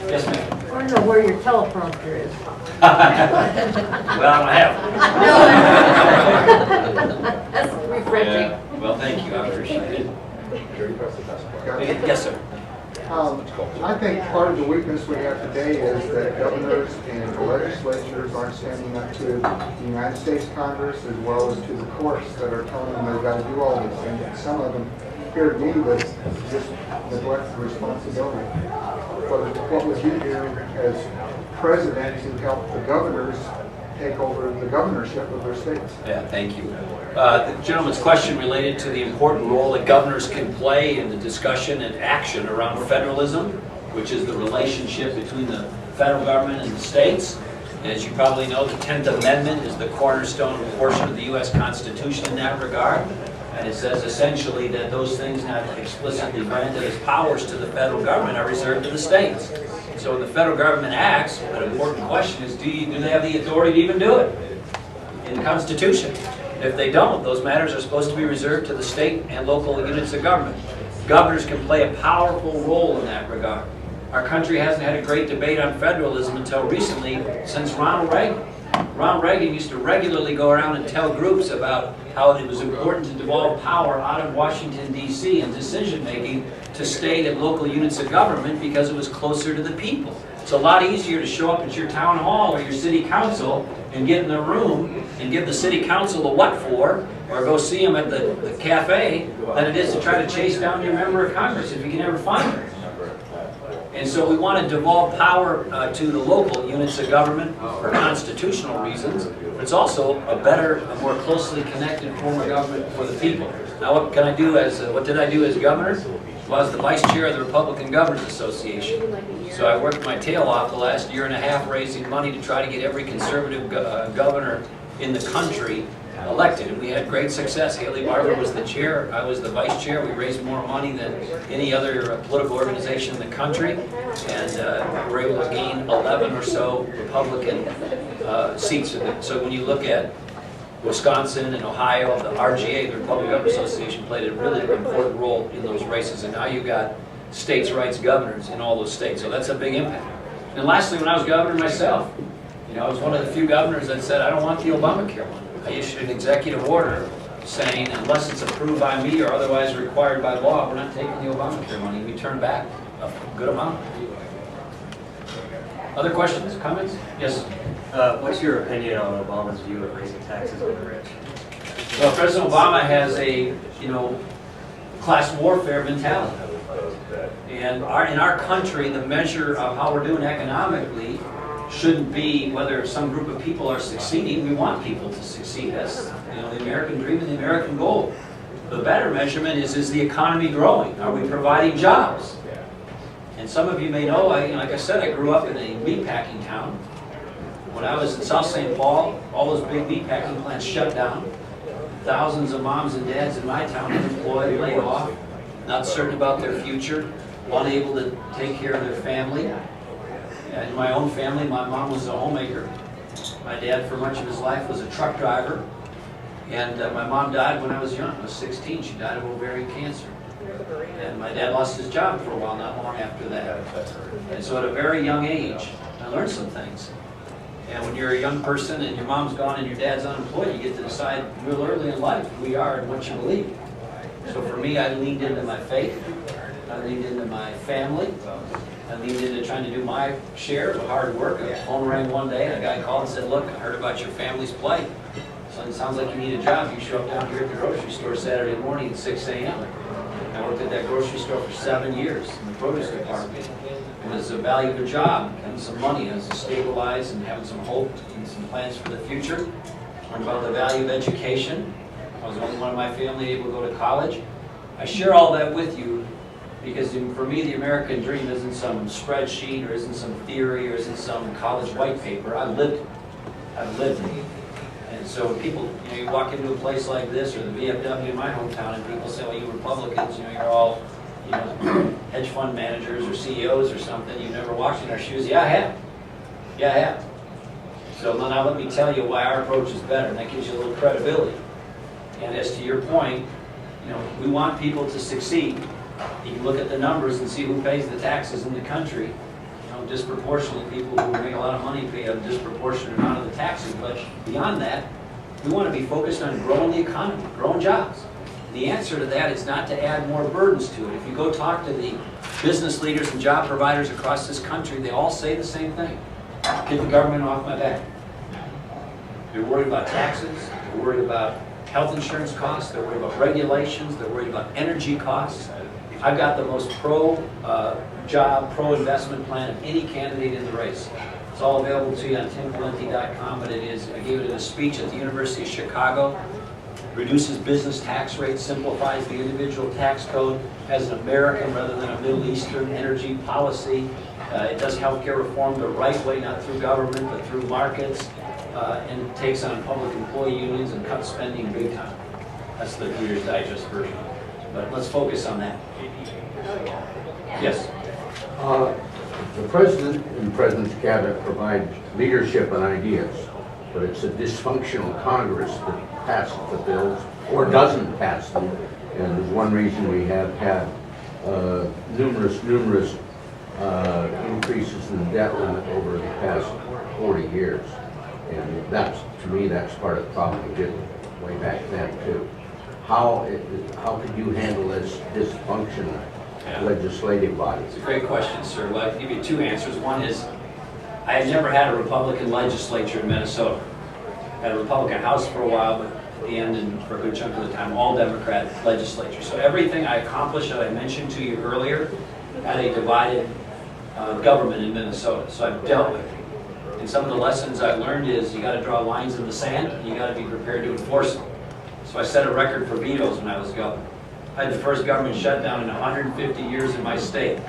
Yes, ma'am. I want to know where your teleprompter is. Well, I have. That's refreshing. Yeah. Well, thank you, I appreciate it. Yes, sir. I think part of the weakness we have today is that governors and the legislatures aren't standing up to the United States Congress as well as to the courts that are telling them they've got to do all these things. Some of them appear to me that just neglect the responsibility. What would you do as president to help the governors take over the governorship of their states? Yeah, thank you. The gentleman's question related to the important role that governors can play in the discussion and action around federalism, which is the relationship between the federal government and the states. And as you probably know, the 10th Amendment is the cornerstone portion of the U.S. Constitution in that regard. And it says essentially that those things not explicitly granted as powers to the federal government are reserved to the states. So when the federal government acts, an important question is, do they have the authority to even do it in the Constitution? If they don't, those matters are supposed to be reserved to the state and local units of government. Governors can play a powerful role in that regard. Our country hasn't had a great debate on federalism until recently, since Ronald Reagan. Ronald Reagan used to regularly go around and tell groups about how it was important to devolve power out of Washington, D.C. and decision-making to state and local units of government because it was closer to the people. It's a lot easier to show up at your town hall or your city council and get in the room and give the city council a what for, or go see them at the cafe, than it is to try to chase down your member of Congress if you can ever find them. And so we want to devolve power to the local units of government for constitutional reasons, but it's also a better, a more closely connected form of government for the people. Now what can I do as, what did I do as governor? Well, I was the vice chair of the Republican Governors Association. So I worked my tail off the last year and a half raising money to try to get every conservative governor in the country elected, and we had great success. Haley Barbour was the chair, I was the vice chair. We raised more money than any other political organization in the country, and we were able to gain 11 or so Republican seats. So when you look at Wisconsin and Ohio, the RGA, the Republican Governors Association, played a really important role in those races, and now you've got states' rights governors in all those states, so that's a big impact. And lastly, when I was governor myself, I was one of the few governors that said, I don't want the Obamacare one. I issued an executive order saying, unless it's approved by me or otherwise required by law, we're not taking the Obamacare money. We turned back a good amount. Other questions, comments? Yes? What's your opinion on Obama's view of raising taxes on the rich? Well, President Obama has a, class warfare mentality. And in our country, the measure of how we're doing economically shouldn't be whether some group of people are succeeding. We want people to succeed. That's the American dream and the American goal. The better measurement is the economy growing? Are we providing jobs? And some of you may know, like I said, I grew up in a meatpacking town. When I was in South St. Paul, all those big meatpacking plants shut down. Thousands of moms and dads in my town unemployed, laid off, not certain about their future, unable to take care of their family. In my own family, my mom was a homemaker. My dad, for much of his life, was a truck driver. And my mom died when I was young. I was 16. She died of ovarian cancer. And my dad lost his job for a while, not long after that. And so at a very young age, I learned some things. And when you're a young person and your mom's gone and your dad's unemployed, you get to decide real early in life who you are and what you believe. So for me, I leaned into my faith. I leaned into my family. I leaned into trying to do my share of hard work. The phone rang one day and a guy called and said, look, I heard about your family's plight. So it sounds like you need a job. You show up down here at the grocery store Saturday morning at 6 a.m. I worked at that grocery store for 7 years in the produce department. It was a valuable job, having some money as a stabilized and having some hope and some plans for the future. Learned about the value of education. I was the only one in my family able to go to college. I share all that with you because for me, the American dream isn't some spreadsheet or isn't some theory or isn't some college white paper. I've lived it. I've lived it. And so when people, you walk into a place like this or the VFW in my hometown and people say, well, you Republicans, you're all, hedge fund managers or CEOs or something, you've never walked in our shoes. Yeah, I have. Yeah, I have. So now let me tell you why our approach is better, and that gives you a little credibility. And as to your point, we want people to succeed. You can look at the numbers and see who pays the taxes in the country. disproportionately people who make a lot of money pay a disproportionate amount of the taxes. But beyond that, we want to be focused on growing the economy, growing jobs. The answer to that is not to add more burdens to it. If you go talk to the business leaders and job providers across this country, they all say the same thing. Get the government off my back. They're worried about taxes, they're worried about health insurance costs, they're worried about regulations, they're worried about energy costs. I've got the most pro-job, pro-investment plan of any candidate in the race. It's all available to you on timpawlenty.com, but I gave it in a speech at the University of Chicago. Reduces business tax rates, simplifies the individual tax code, has an American rather than a Middle Eastern energy policy. It does healthcare reform the right way, not through government, but through markets, and takes on public employee unions and cuts spending big time. That's the Reader's Digest version. But let's focus on that. Yes? The President and the President's Cabinet provide leadership and ideas, but it's a dysfunctional Congress that passes the bills or doesn't pass them. And there's one reason we have had numerous increases in the debt limit over the past 40 years. And that's, to me, that's part of the problem we did way back then too. How could you handle this dysfunctional legislative body? It's a great question, sir. Well, I can give you two answers. One is, I have never had a Republican legislature in Minnesota. I had a Republican House for a while, but at the end and for a good chunk of the time, all Democrat legislature. So everything I accomplished that I mentioned to you earlier had a divided government in Minnesota. So I've dealt with it. And some of the lessons I've learned is you got to draw lines in the sand, and you got to be prepared to enforce them. So I set a record for vetoes when I was governor. I had the first government shutdown in 150 years in my state.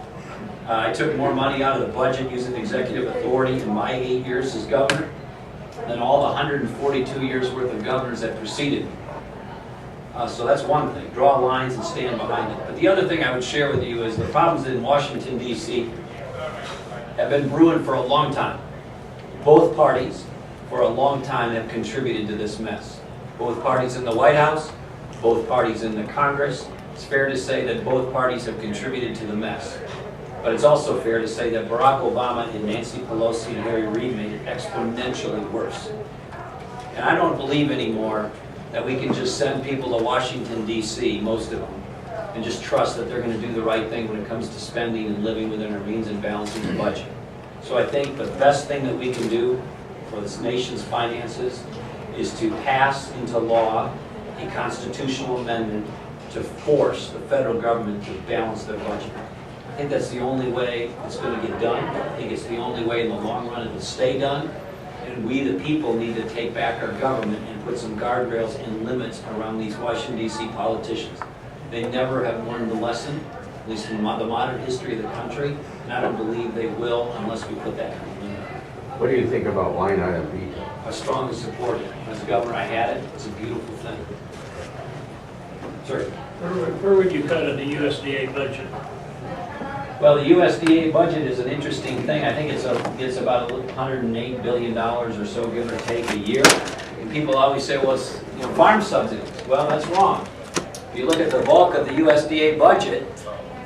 I took more money out of the budget using executive authority in my 8 years as governor than all the 142 years worth of governors that preceded me. So that's one thing, draw lines and stand behind it. But the other thing I would share with you is the problems in Washington, D.C. have been brewing for a long time. Both parties, for a long time, have contributed to this mess. Both parties in the White House, both parties in the Congress. It's fair to say that both parties have contributed to the mess. But it's also fair to say that Barack Obama and Nancy Pelosi and Harry Reid made it exponentially worse. And I don't believe anymore that we can just send people to Washington, D.C., most of them, and just trust that they're going to do the right thing when it comes to spending and living within our means and balancing the budget. So I think the best thing that we can do for this nation's finances is to pass into law a constitutional amendment to force the federal government to balance their budget. I think that's the only way it's going to get done. I think it's the only way in the long run it will stay done. And we, the people, need to take back our government and put some guardrails and limits around these Washington, D.C. politicians. They never have learned the lesson, at least in the modern history of the country, and I don't believe they will unless we put that kind of limit. What do you think about line item veto? I strongly support it. As a governor, I had it. It's a beautiful thing. Sir? Where would you cut in the USDA budget? Well, the USDA budget is an interesting thing. I think it's about $108 billion or so, give or take, a year. And people always say, well, it's farm subsidies. Well, that's wrong. If you look at the bulk of the USDA budget,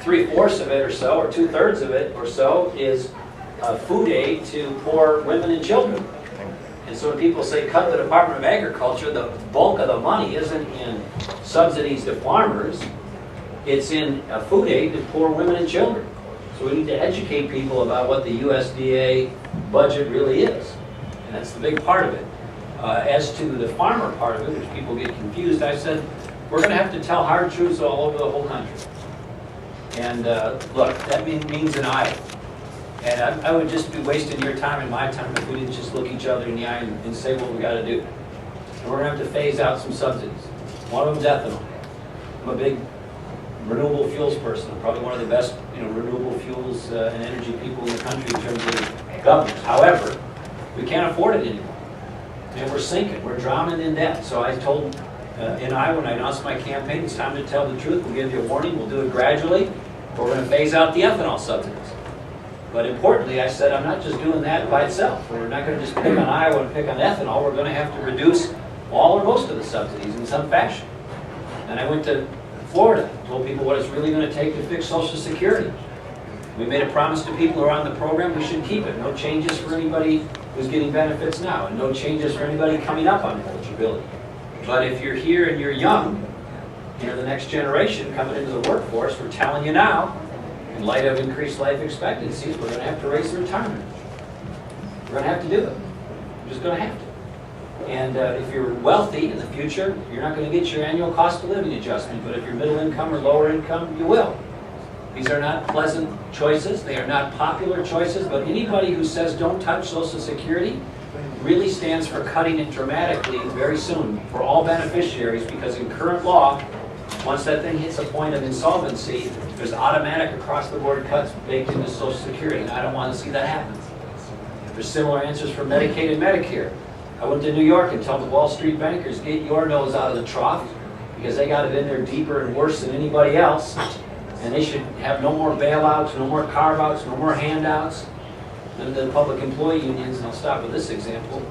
3/4 of it or so, or 2/3 of it or so, is food aid to poor women and children. And so when people say cut the Department of Agriculture, the bulk of the money isn't in subsidies to farmers. It's in food aid to poor women and children. So we need to educate people about what the USDA budget really is. And that's the big part of it. As to the farmer part of it, which people get confused, I said, we're going to have to tell hard truths all over the whole country. And look, that means an Iowa. And I would just be wasting your time and my time if we didn't just look each other in the eye and say what we got to do. And we're going to have to phase out some subsidies. One of them's ethanol. I'm a big renewable fuels person. I'm probably one of the best renewable fuels and energy people in the country in terms of governors. However, we can't afford it anymore. And we're sinking. We're drowning in debt. So I told in Iowa when I announced my campaign, it's time to tell the truth. We'll give you a warning. We'll do it gradually. But we're going to phase out the ethanol subsidies. But importantly, I said I'm not just doing that by itself. We're not going to just pick on Iowa and pick on ethanol. We're going to have to reduce all or most of the subsidies in some fashion. And I went to Florida, told people what it's really going to take to fix Social Security. We made a promise to people who are on the program, we should keep it. No changes for anybody who's getting benefits now, and no changes for anybody coming up on eligibility. But if you're here and you're young, you're the next generation coming into the workforce, we're telling you now, in light of increased life expectancies, we're going to have to raise the retirement. We're going to have to do it. We're just going to have to. And if you're wealthy in the future, you're not going to get your annual cost of living adjustment, but if you're middle income or lower income, you will. These are not pleasant choices. They are not popular choices, but anybody who says don't touch Social Security really stands for cutting it dramatically very soon for all beneficiaries, because in current law, once that thing hits a point of insolvency, there's automatic across-the-board cuts baked into Social Security, and I don't want to see that happen. There's similar answers for Medicaid and Medicare. I went to New York and told the Wall Street bankers, get your nose out of the trough, because they got it in there deeper and worse than anybody else, and they should have no more bailouts, no more carve-outs, no more handouts. And the public employee unions, and I'll stop with this example,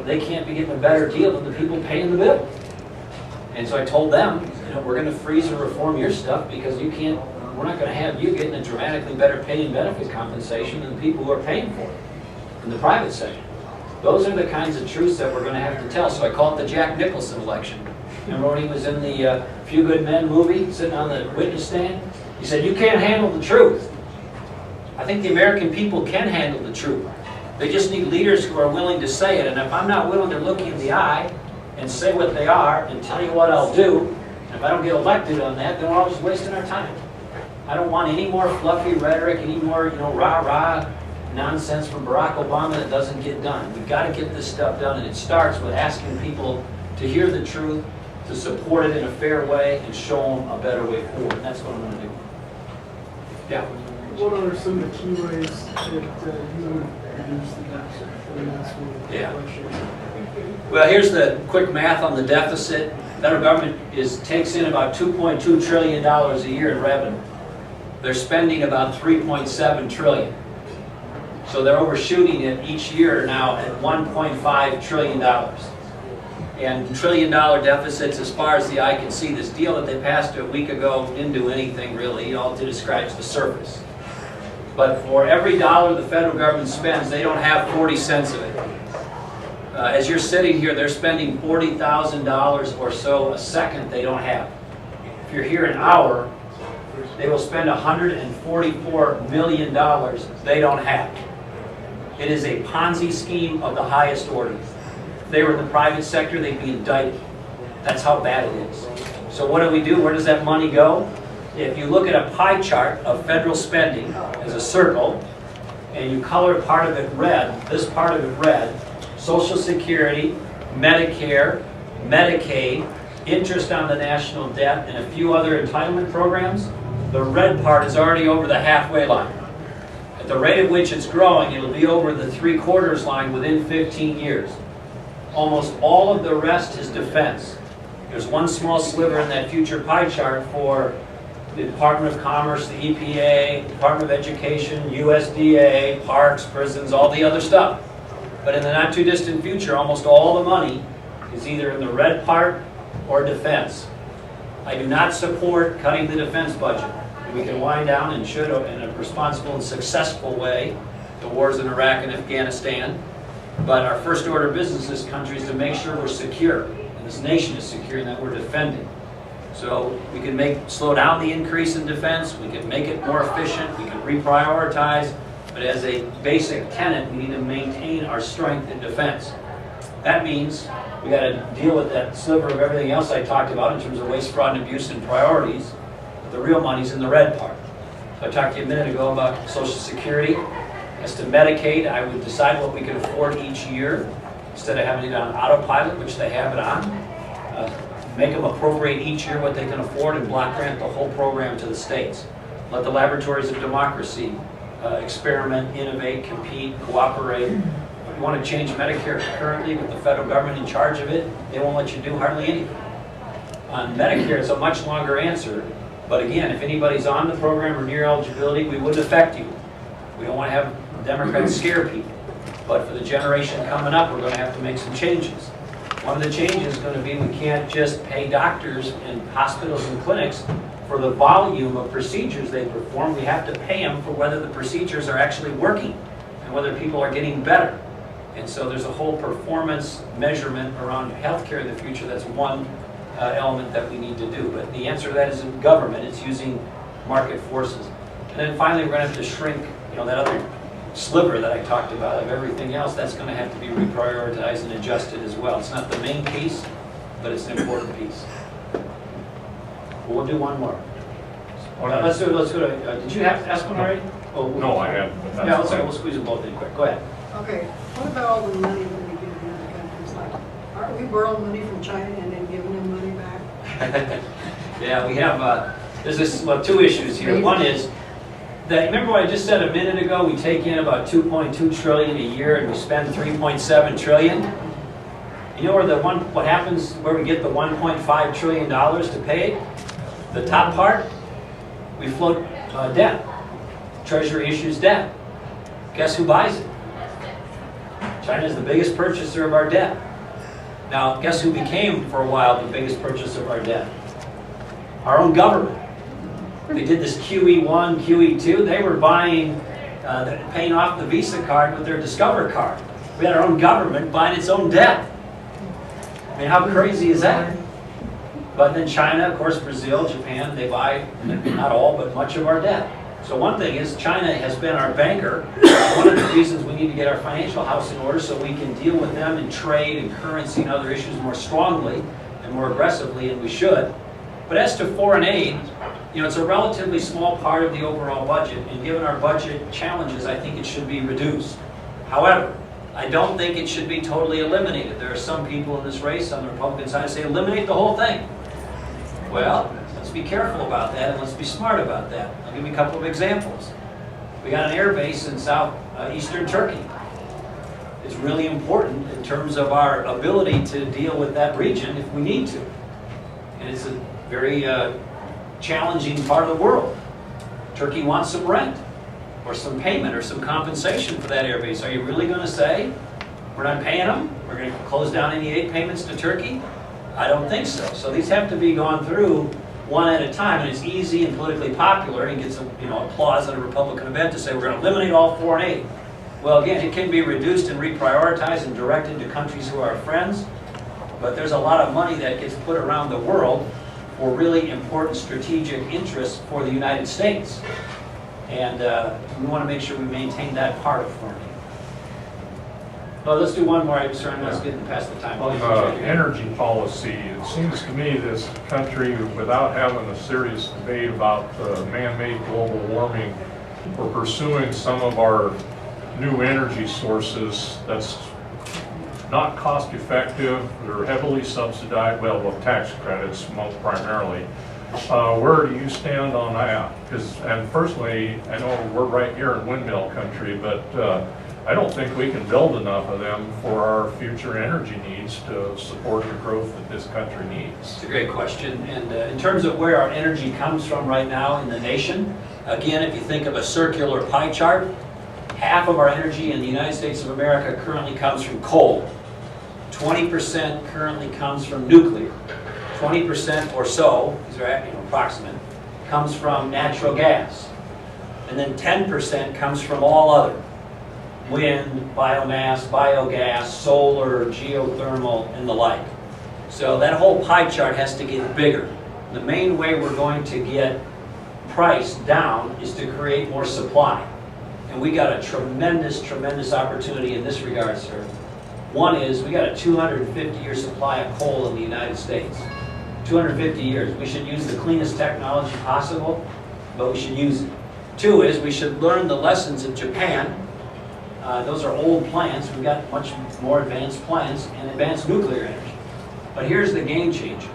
they can't be getting a better deal than the people paying the bill. And so I told them, we're going to freeze and reform your stuff, because we're not going to have you getting a dramatically better pay and benefit compensation than the people who are paying for it in the private sector. Those are the kinds of truths that we're going to have to tell. So I call it the Jack Nicholson election. Remember when he was in the Few Good Men movie, sitting on the witness stand? He said, you can't handle the truth. I think the American people can handle the truth. They just need leaders who are willing to say it. And if I'm not willing to look you in the eye and say what they are and tell you what I'll do, and if I don't get elected on that, then we're all just wasting our time. I don't want any more fluffy rhetoric, any more, rah-rah nonsense from Barack Obama that doesn't get done. We've got to get this stuff done, and it starts with asking people to hear the truth, to support it in a fair way, and show them a better way forward. And that's what I'm going to do. Yeah? What are some of the key ways that you would reduce the deficit? I mean, that's one Yeah. Well, here's the quick math on the deficit. The federal government takes in about $2.2 trillion a year in revenue. They're spending about $3.7 trillion. So they're overshooting it each year now at $1.5 trillion. And trillion-dollar deficits, as far as the eye can see, this deal that they passed a week ago didn't do anything really. All it did is scratch the surface. But for every dollar the federal government spends, they don't have 40 cents of it. As you're sitting here, they're spending $40,000 or so a second they don't have. If you're here an hour, they will spend $144 million they don't have. It is a Ponzi scheme of the highest order. If they were in the private sector, they'd be indicted. That's how bad it is. So what do? Where does that money go? If you look at a pie chart of federal spending as a circle, and you color part of it red, this part of it red, Social Security, Medicare, Medicaid, interest on the national debt, and a few other entitlement programs, the red part is already over the halfway line. At the rate at which it's growing, it'll be over the 3/4 line within 15 years. Almost all of the rest is defense. There's one small sliver in that future pie chart for the Department of Commerce, the EPA, Department of Education, USDA, parks, prisons, all the other stuff. But in the not too distant future, almost all the money is either in the red part or defense. I do not support cutting the defense budget. We can wind down and should in a responsible and successful way the wars in Iraq and Afghanistan. But our first order of business in this country is to make sure we're secure, and this nation is secure, and that we're defended. So we can slow down the increase in defense, we can make it more efficient, we can reprioritize, but as a basic tenet, we need to maintain our strength in defense. That means we got to deal with that sliver of everything else I talked about in terms of waste, fraud, and abuse and priorities. The real money's in the red part. So I talked to you a minute ago about Social Security. As to Medicaid, I would decide what we can afford each year instead of having it on autopilot, which they have it on. Make them appropriate each year what they can afford and block grant the whole program to the states. Let the laboratories of democracy experiment, innovate, compete, cooperate. If you want to change Medicare currently with the federal government in charge of it, they won't let you do hardly anything. On Medicare, it's a much longer answer. But again, if anybody's on the program or near eligibility, we wouldn't affect you. We don't want to have Democrats scare people. But for the generation coming up, we're going to have to make some changes. One of the changes is going to be we can't just pay doctors and hospitals and clinics for the volume of procedures they perform. We have to pay them for whether the procedures are actually working and whether people are getting better. And so there's a whole performance measurement around healthcare in the future. That's one element that we need to do. But the answer to that is in government. It's using market forces. And then finally, we're going to have to shrink, that other sliver that I talked about of everything else. That's going to have to be reprioritized and adjusted as well. It's not the main piece, but it's an important piece. We'll do one more. Let's do it. Did you have to ask one already? Oh, No, I haven't. But that's yeah, let's fine. we'll squeeze them both in quick. Go ahead. Okay, what about all the money that we give to other countries? Like, aren't we borrowing money from China and then giving them money back? Yeah, we have, there's two issues here. One is that, remember what I just said a minute ago, we take in about 2.2 trillion a year and we spend 3.7 trillion? You know what happens where we get the $1.5 trillion to pay it? The top part, we float debt. Treasury issues debt. Guess who buys it? China is the biggest purchaser of our debt. Now, guess who became, for a while, the biggest purchaser of our debt? Our own government. They did this QE1, QE2. They were buying, paying off the Visa card with their Discover card. We had our own government buying its own debt. I mean, how crazy is that? But then China, of course, Brazil, Japan, they buy, not all, but much of our debt. So one thing is China has been our banker. One of the reasons we need to get our financial house in order so we can deal with them in trade and currency and other issues more strongly and more aggressively, and we should. But as to foreign aid, it's a relatively small part of the overall budget, and given our budget challenges, I think it should be reduced. However, I don't think it should be totally eliminated. There are some people in this race on the Republican side who say eliminate the whole thing. Well, let's be careful about that and let's be smart about that. I'll give you a couple of examples. We got an air base in southeastern Turkey. It's really important in terms of our ability to deal with that region if we need to. And it's a very challenging part of the world. Turkey wants some rent or some payment or some compensation for that air base. Are you really going to say we're not paying them? We're going to close down any aid payments to Turkey? I don't think so. So these have to be gone through one at a time, and it's easy and politically popular and gets applause at a Republican event to say we're going to eliminate all foreign aid. Well, again, it can be reduced and reprioritized and directed to countries who are our friends, but there's a lot of money that gets put around the world for really important strategic interests for the United States. And we want to make sure we maintain that part of foreign aid. Well, let's do one more. I'm sorry, I'm not getting past the time. On energy policy, it seems to me this country, without having a serious debate about man-made global warming, we're pursuing some of our new energy sources that's not cost effective. They're heavily subsidized, with tax credits most primarily. Where do you stand on that? And personally, I know we're right here in windmill country, but I don't think we can build enough of them for our future energy needs to support the growth that this country needs. It's a great question. And in terms of where our energy comes from right now in the nation, again, if you think of a circular pie chart, half of our energy in the United States of America currently comes from coal. 20% currently comes from nuclear. 20% or so, these are approximate, comes from natural gas. And then 10% comes from all other. Wind, biomass, biogas, solar, geothermal, and the like. So that whole pie chart has to get bigger. The main way we're going to get price down is to create more supply. And we got a tremendous opportunity in this regard, sir. One is we got a 250-year supply of coal in the United States. 250 years. We should use the cleanest technology possible, but we should use it. Two is we should learn the lessons of Japan. Those are old plants. We've got much more advanced plants and advanced nuclear energy. But here's the game changer.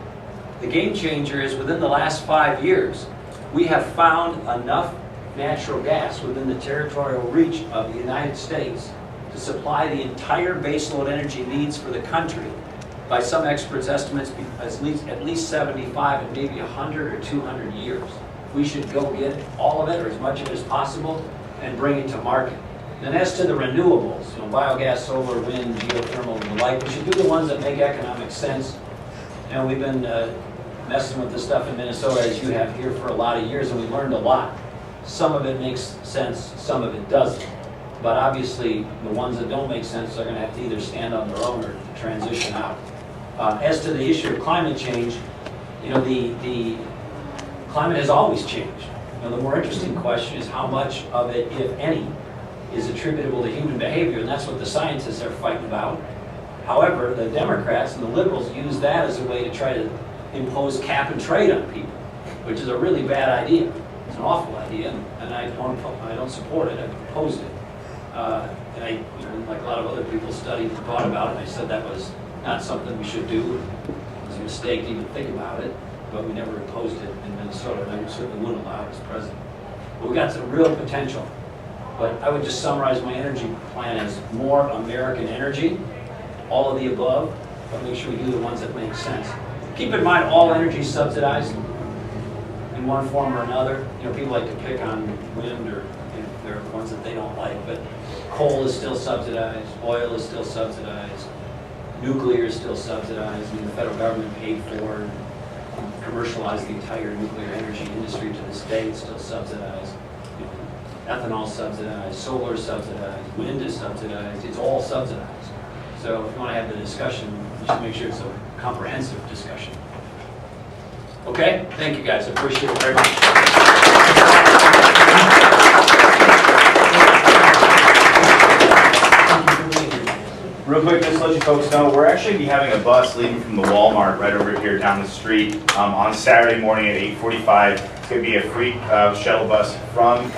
The game changer is within the last 5 years, we have found enough natural gas within the territorial reach of the United States to supply the entire baseload energy needs for the country. By some experts' estimates, at least 75 and maybe 100 or 200 years. We should go get all of it or as much of it as possible and bring it to market. And as to the renewables, biogas, solar, wind, geothermal, and the like, we should do the ones that make economic sense. We've been messing with this stuff in Minnesota, as you have here, for a lot of years, and we learned a lot. Some of it makes sense, some of it doesn't. But obviously, the ones that don't make sense are going to have to either stand on their own or transition out. As to the issue of climate change, the climate has always changed. The more interesting question is how much of it, if any, is attributable to human behavior, and that's what the scientists are fighting about. However, the Democrats and the liberals use that as a way to try to impose cap and trade on people, which is a really bad idea. It's an awful idea, and I don't support it. I've opposed it. And I, like a lot of other people, studied and thought about it, and I said that was not something we should do. It was a mistake to even think about it, but we never opposed it in Minnesota, and I certainly wouldn't allow it as president. But we got some real potential. But I would just summarize my energy plan as more American energy, all of the above, but make sure we do the ones that make sense. Keep in mind, all energy is subsidized in one form or another. People like to pick on wind, or there are ones that they don't like, but coal is still subsidized, oil is still subsidized, nuclear is still subsidized. The federal government paid for and commercialized the entire nuclear energy industry to this day. It's still subsidized. Ethanol is subsidized, solar is subsidized, wind is subsidized. It's all subsidized. So if you want to have the discussion, you should make sure it's a comprehensive discussion. Okay? Thank you, guys. I appreciate it very much. Real quick, just to let you folks know, we're actually be having a bus leaving from the Walmart right over here down the street on Saturday morning at 8:45. It's going to be a free shuttle bus from